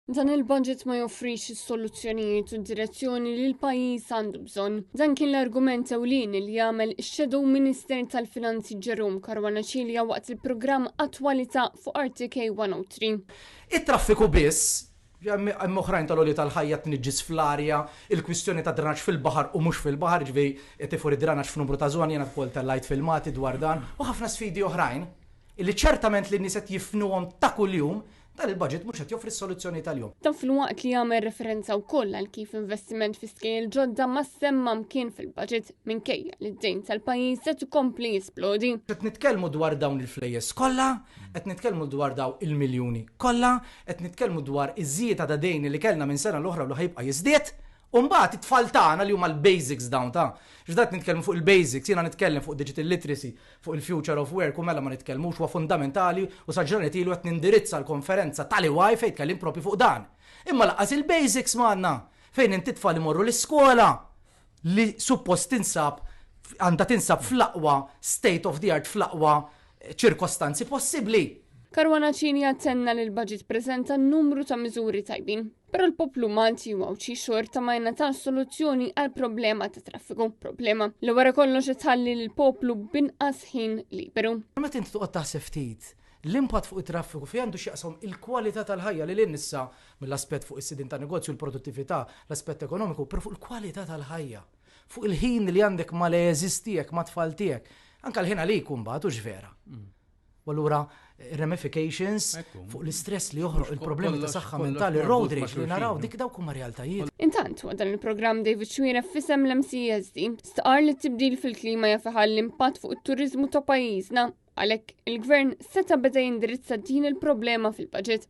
Dan il-budget ma joffrix is-soluzzjonijiet u d-direzzjoni li l-pajjiż għandu bżonn. Dan kien l-argument ewlieni li jagħmel ix-Shadow Minister tal-Finanzi Jerome Caruana waqt il-programm Attwalità fuq RTK 103. It-traffiku biss, hemm oħrajn tal-oli tal-ħajja tniġġis fl-arja, il-kwistjoni ta' dranaġġ fil-baħar u mhux fil-baħar, ġvej qed ifur id-dranaġġ f'numru ta' żoni jiena wkoll tal-lajt filmati dwar dan, u ħafna sfidi oħrajn illi ċertament li n-nies qed jifhnuhom ta' kuljum. Dan il-budget mhux qed joffri s-soluzzjoni tal-jum. Dan fil-waqt li jagħmel referenza wkoll għal kif investiment fiskali ġodda ma semma mkien fil-budget minkejja li d-dejn tal-pajjiż se tkompli jisplodi. Qed nitkellmu dwar dawn il-flejjes kollha, qed nitkellmu dwar dawn il-miljuni kollha, qed nitkellmu dwar iż-żieda ta' dejn li kellna minn sena l-oħra li ħajbqa' jiżdied. Umbagħad it-tfal tagħna li huma l-basics dawn ta' x'dat nitkellmu fuq il-basics, jiena nitkellem fuq digital literacy, fuq il-future of work u mela ma nitkellmux huwa fundamentali u sa ġranet ilu qed nindirizza l-konferenza tal-EY fejn tkellim propri fuq dan. Imma laqas il-basics m'għandna fejn inti tfal imorru l-iskola li suppost għandha tinsab fl-aqwa state of the art fl-aqwa ċirkostanzi possibbli. Caruana għattenna li l-budget preżenta numru ta' miżuri tajbin, però l-poplu Malti huwa xi xorta ma jnatax soluzzjoni għal problema ta' traffiku. Problema li wara kollox itħalli l-poplu binqas ħin liberu. Meta inti toqgħod taħseb ftit l-impatt fuq it-traffiku fi għandu x'jaqshom il-kwalità tal-ħajja li lin issa mill-aspett fuq is-sidin ta' negozju l-produttività, l-aspett ekonomiku, però fuq il-kwalità tal-ħajja. Fuq il-ħin li għandek ma le jeżistijek ma tfal tiegħek. Anke l-ħin għalik mbagħad hux vera. U allura ramifications fuq l-istress li joħroq il-problemi ta' saħħa mentali, road rage li naraw dik dawk huma realtajiet. Intant waqt dan il-programm David Xwira f'isem l-MCSD staqar li t-tibdil fil-klima jafaħal l-impatt fuq it-turiżmu ta' pajjiżna għalhekk il-gvern seta' beda jindirizza din il-problema fil-budget.